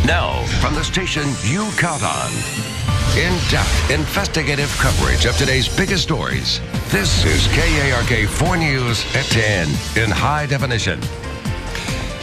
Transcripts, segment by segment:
Now, from the station you count on. In-depth, investigative coverage of today's biggest stories. This is KARK 4 News at 10 in high definition.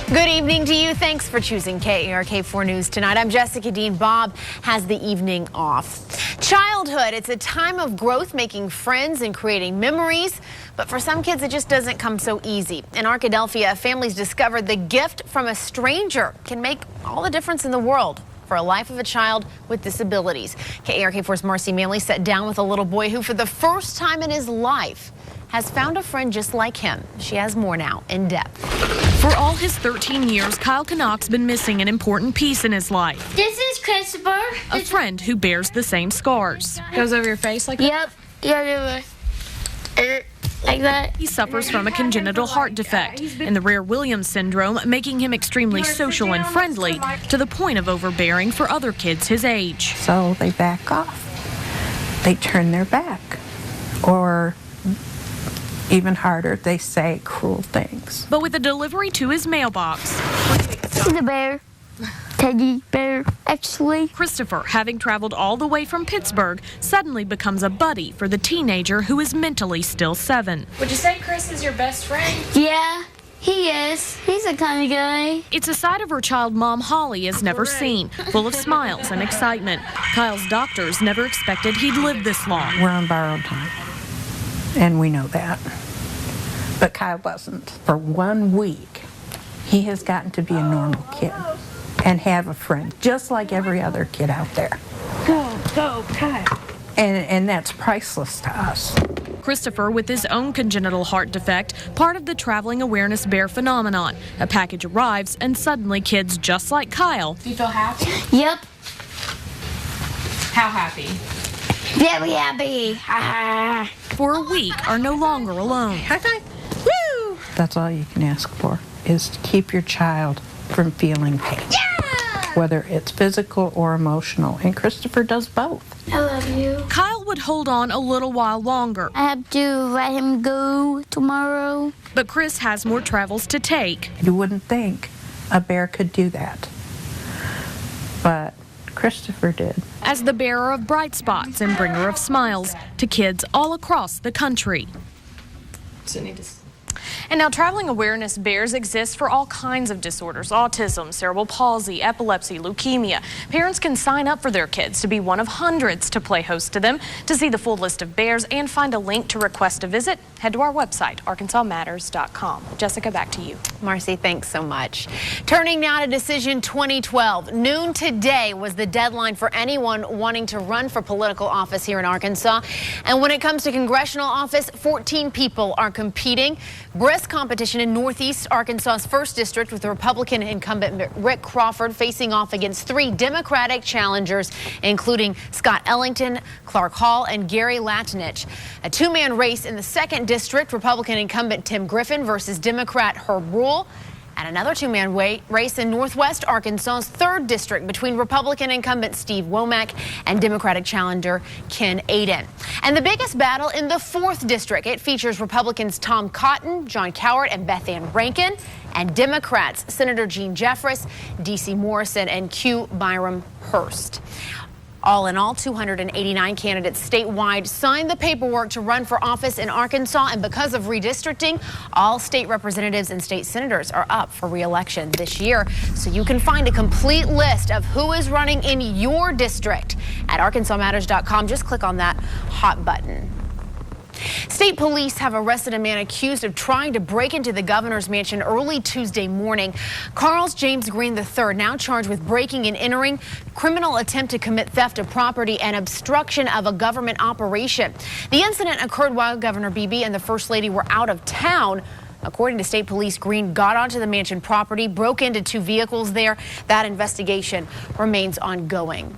Good evening to you. Thanks for choosing KARK 4 News tonight. I'm Jessica Dean. Bob has the evening off. Childhood, it's a time of growth, making friends and creating memories. But for some kids, it just doesn't come so easy. In Arkadelphia, families discovered the gift from a stranger can make all the difference in the world for a life of a child with disabilities. KARK4's Marcy Manley sat down with a little boy who, for the first time in his life, has found a friend just like him. She has more now, in depth. For all his 13 years, Kyle Canuck's been missing an important piece in his life. This is Christopher. A friend who bears the same scars. Goes over your face like that? Yep. Like that. He suffers from a congenital heart defect and the rare Williams syndrome, making him extremely social and friendly to the point of overbearing for other kids his age. So they back off. They turn their back. Or even harder, they say cruel things. But with a delivery to his mailbox, He's a bear. Teddy bear, actually. Christopher, having traveled all the way from Pittsburgh, suddenly becomes a buddy for the teenager who is mentally still 7. Would you say Chris is your best friend? Yeah, he is. He's a kind of guy. It's a side of her child mom, Holly, has never seen, full of smiles and excitement. Kyle's doctors never expected he'd live this long. We're on borrowed time, and we know that. But Kyle wasn't. For 1 week, he has gotten to be a normal kid and have a friend, just like every other kid out there. Go, Kyle. And that's priceless to us. Christopher, with his own congenital heart defect, part of the Traveling Awareness Bear phenomenon. A package arrives, and suddenly kids just like Kyle. Do you feel happy? Yep. How happy? Very happy. For a week, are no longer alone. Woo! That's all you can ask for, is to keep your child from feeling pain. Yeah! Whether it's physical or emotional, and Christopher does both. I love you. Kyle would hold on a little while longer, I have to let him go tomorrow. but Chris has more travels to take. You wouldn't think a bear could do that, but Christopher did. As the bearer of bright spots and bringer of smiles to kids all across the country. And now, Traveling Awareness Bears exist for all kinds of disorders: autism, cerebral palsy, epilepsy, leukemia. Parents can sign up for their kids to be one of hundreds to play host to them. To see the full list of bears and find a link to request a visit, head to our website, arkansasmatters.com. Jessica, back to you. Marcy, thanks so much. Turning now to Decision 2012. Noon today was the deadline for anyone wanting to run for political office here in Arkansas. And when it comes to congressional office, 14 people are competing. Brisk competition in Northeast Arkansas's 1st District, with the Republican incumbent Rick Crawford facing off against 3 Democratic challengers, including Scott Ellington, Clark Hall, and Gary Latinich. A 2-man race in the 2nd District, Republican incumbent Tim Griffin versus Democrat Herb Rule. And another 2-man race in Northwest Arkansas's 3rd District between Republican incumbent Steve Womack and Democratic challenger Ken Aiden. And the biggest battle in the 4th District. It features Republicans Tom Cotton, John Cowart, and Beth Ann Rankin, and Democrats Senator Gene Jeffress, D.C. Morrison, and Q. Byram Hurst. All in all, 289 candidates statewide signed the paperwork to run for office in Arkansas, and because of redistricting, all state representatives and state senators are up for re-election this year. So you can find a complete list of who is running in your district at arkansasmatters.com. Just click on that hot button. State police have arrested a man accused of trying to break into the governor's mansion early Tuesday morning. Carls James Green III, now charged with breaking and entering, criminal attempt to commit theft of property, and obstruction of a government operation. The incident occurred while Governor Beebe and the First Lady were out of town. According to state police, Green got onto the mansion property, broke into 2 vehicles there. That investigation remains ongoing.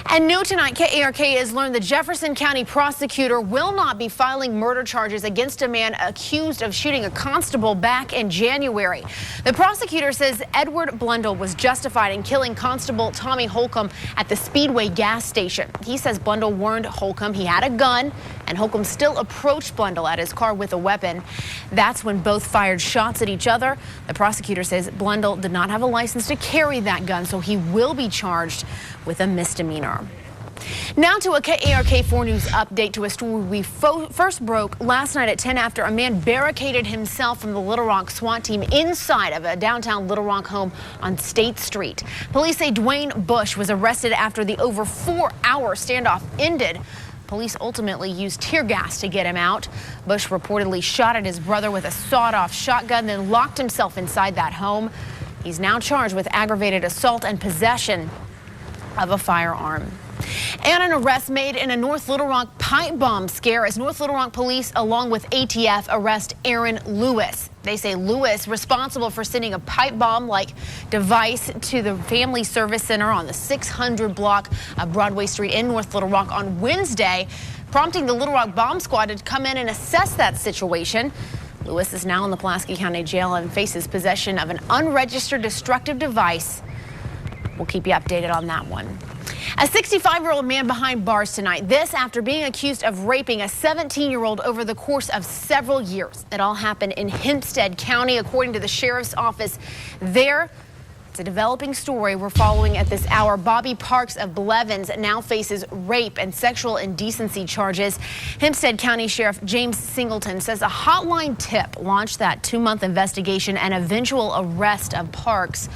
And new tonight, KARK has learned the Jefferson County prosecutor will not be filing murder charges against a man accused of shooting a constable back in January. The prosecutor says Edward Blundell was justified in killing Constable Tommy Holcomb at the Speedway gas station. He says Blundell warned Holcomb he had a gun, and Holcomb still approached Blundell at his car with a weapon. That's when both fired shots at each other. The prosecutor says Blundell did not have a license to carry that gun, so he will be charged with a misdemeanor. Now to a KARK4 News update to a story we first broke last night at 10 after a man barricaded himself from the Little Rock SWAT team inside of a downtown Little Rock home on State Street. Police say Dwayne Bush was arrested after the over 4-hour standoff ended. Police ultimately used tear gas to get him out. Bush reportedly shot at his brother with a sawed-off shotgun, then locked himself inside that home. He's now charged with aggravated assault and possession of a firearm. And an arrest made in a North Little Rock pipe bomb scare as North Little Rock police, along with ATF, arrest Aaron Lewis. They say Lewis responsible for sending a pipe bomb-like device to the Family Service Center on the 600 block of Broadway Street in North Little Rock on Wednesday, prompting the Little Rock Bomb Squad to come in and assess that situation. Lewis is now in the Pulaski County Jail and faces possession of an unregistered destructive device. We'll keep you updated on that one. A 65-year-old man behind bars tonight. This after being accused of raping a 17-year-old over the course of several years. It all happened in Hempstead County, according to the sheriff's office there. It's a developing story we're following at this hour. Bobby Parks of Blevins now faces rape and sexual indecency charges. Hempstead County Sheriff James Singleton says a hotline tip launched that 2-month investigation and eventual arrest of Parks.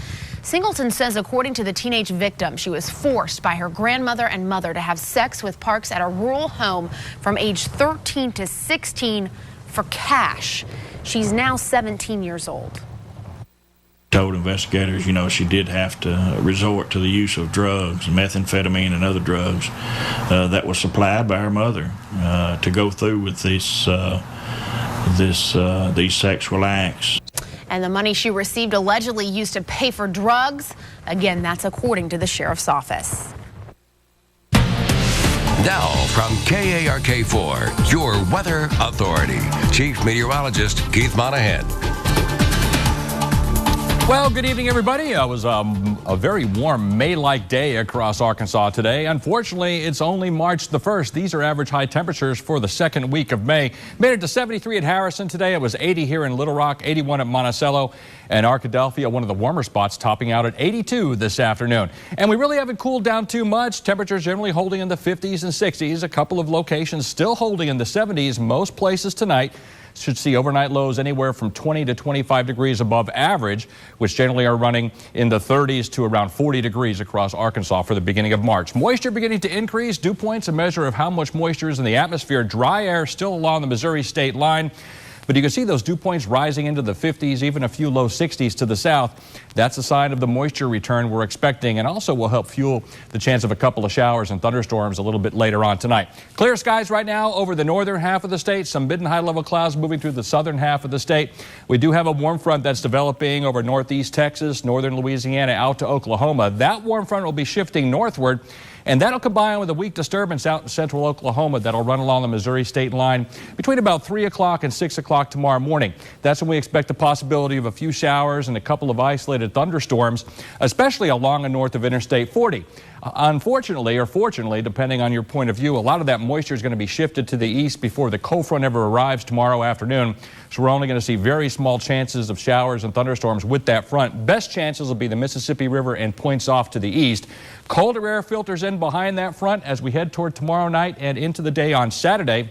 Singleton says, according to the teenage victim, she was forced by her grandmother and mother to have sex with Parks at a rural home from age 13 to 16 for cash. She's now 17 years old. Told investigators, she did have to resort to the use of drugs, methamphetamine and other drugs that was supplied by her mother to go through with these sexual acts. And the money she received allegedly used to pay for drugs. Again, that's according to the sheriff's office. Now from KARK4, your weather authority, Chief Meteorologist Keith Monahan. Well, good evening, everybody. It was a very warm May-like day across Arkansas today. Unfortunately, it's only March the 1st. These are average high temperatures for the second week of May. Made it to 73 at Harrison today. It was 80 here in Little Rock, 81 at Monticello, and Arkadelphia, one of the warmer spots, topping out at 82 this afternoon. And we really haven't cooled down too much. Temperatures generally holding in the 50s and 60s. A couple of locations still holding in the 70s. Most places tonight should see overnight lows anywhere from 20 to 25 degrees above average, which generally are running in the 30s to around 40 degrees across Arkansas for the beginning of March. Moisture beginning to increase. Dew points, a measure of how much moisture is in the atmosphere. Dry air still along the Missouri state line. But you can see those dew points rising into the 50s, even a few low 60s to the south. That's a sign of the moisture return we're expecting, and also will help fuel the chance of a couple of showers and thunderstorms a little bit later on tonight. Clear skies right now over the northern half of the state. Some mid and high level clouds moving through the southern half of the state. We do have a warm front that's developing over northeast Texas, northern Louisiana, out to Oklahoma. That warm front will be shifting northward, and that'll combine with a weak disturbance out in central Oklahoma that'll run along the Missouri state line between about 3 o'clock and 6 o'clock tomorrow morning. That's when we expect the possibility of a few showers and a couple of isolated thunderstorms, especially along and north of Interstate 40. Unfortunately, or fortunately, depending on your point of view, a lot of that moisture is going to be shifted to the east before the cold front ever arrives tomorrow afternoon. So we're only going to see very small chances of showers and thunderstorms with that front. Best chances will be the Mississippi River and points off to the east. Colder air filters in behind that front as we head toward tomorrow night and into the day on Saturday.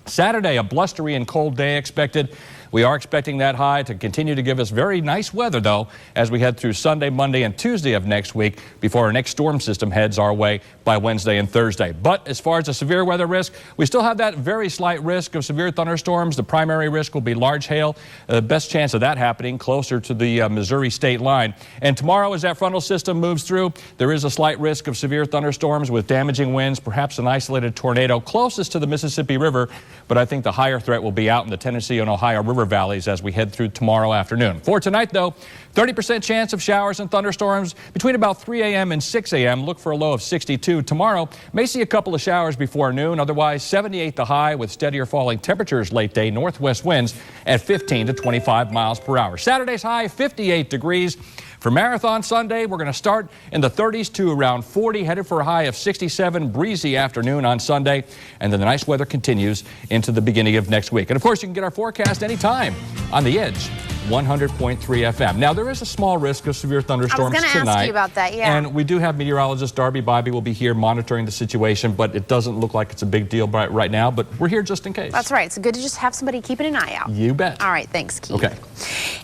Saturday, a blustery and cold day expected. We are expecting that high to continue to give us very nice weather, though, as we head through Sunday, Monday, and Tuesday of next week before our next storm system heads our way by Wednesday and Thursday. But as far as the severe weather risk, we still have that very slight risk of severe thunderstorms. The primary risk will be large hail. The best chance of that happening closer to the Missouri state line. And tomorrow, as that frontal system moves through, there is a slight risk of severe thunderstorms with damaging winds, perhaps an isolated tornado closest to the Mississippi River. But I think the higher threat will be out in the Tennessee and Ohio River river valleys as we head through tomorrow afternoon. For tonight, though, 30% chance of showers and thunderstorms between about 3 a.m. and 6 a.m. Look for a low of 62. Tomorrow, may see a couple of showers before noon. Otherwise, 78 the high with steadier falling temperatures late day. Northwest winds at 15 to 25 miles per hour. Saturday's high, 58 degrees. For Marathon Sunday, we're going to start in the 30s to around 40, headed for a high of 67, breezy afternoon on Sunday, and then the nice weather continues into the beginning of next week. And of course, you can get our forecast anytime on The Edge 100.3 FM. Now, there is a small risk of severe thunderstorms tonight. I was going to ask you about that, yeah. And we do have meteorologist Darby Bobby will be here monitoring the situation, but it doesn't look like it's a big deal right now, but we're here just in case. That's right. It's good to just have somebody keeping an eye out. You bet. All right, thanks, Keith. Okay.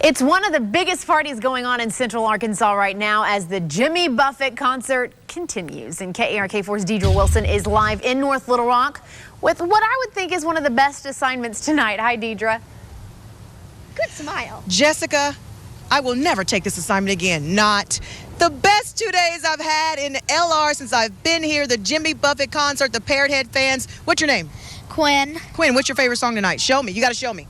It's one of the biggest parties going on in Central Arkansas right now as the Jimmy Buffett concert continues. And KARK4's Deidre Wilson is live in North Little Rock with what I would think is one of the best assignments tonight. Hi, Deidre. Good smile. Jessica, I will never take this assignment again. Not. The best 2 days I've had in LR since I've been here, the Jimmy Buffett concert, the Parrot Head fans. What's your name? Quinn. Quinn, what's your favorite song tonight? Show me. You got to show me.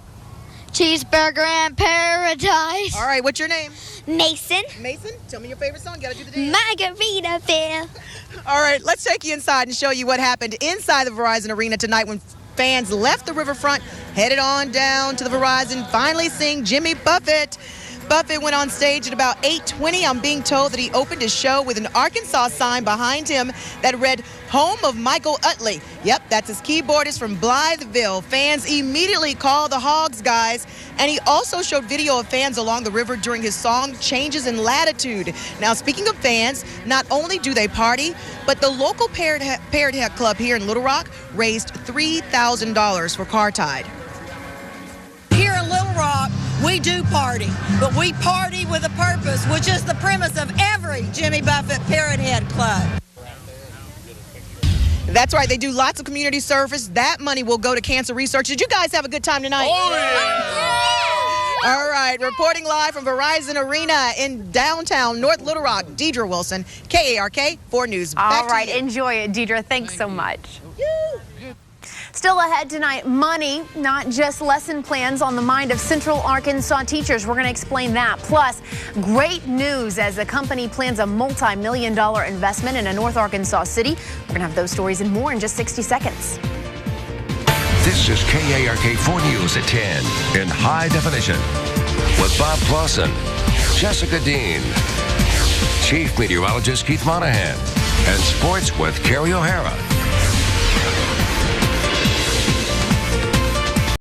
Cheeseburger in Paradise. All right, what's your name? Mason. Mason, tell me your favorite song. You got to do the dance. Margaritaville. All right, let's take you inside and show you what happened inside the Verizon Arena tonight when fans left the riverfront, headed on down to the Verizon, finally seeing Jimmy Buffett. Buffett went on stage at about 8:20. I'm being told that he opened his show with an Arkansas sign behind him that read, "Home of Michael Utley." Yep, that's his keyboardist from Blytheville. Fans immediately called the Hogs guys, and he also showed video of fans along the river during his song, Changes in Latitude. Now, speaking of fans, not only do they party, but the local Parrot Head Club here in Little Rock raised $3,000 for Car Tide. Here in Little Rock, we do party, but we party with a purpose, which is the premise of every Jimmy Buffett Parrot Head Club. That's right. They do lots of community service. That money will go to cancer research. Did you guys have a good time tonight? Oh, yeah. All right. Reporting live from Verizon Arena in downtown North Little Rock, Deidre Wilson, KARK4 News. All right. Enjoy it, Deidre. Thanks so much. Still ahead tonight, money, not just lesson plans on the mind of Central Arkansas teachers. We're going to explain that. Plus, great news as the company plans a multi-million-dollar investment in a North Arkansas city. We're going to have those stories and more in just 60 seconds. This is KARK4 News at 10 in high definition with Bob Clausen, Jessica Dean, Chief Meteorologist Keith Monahan, and Sports with Carrie O'Hara.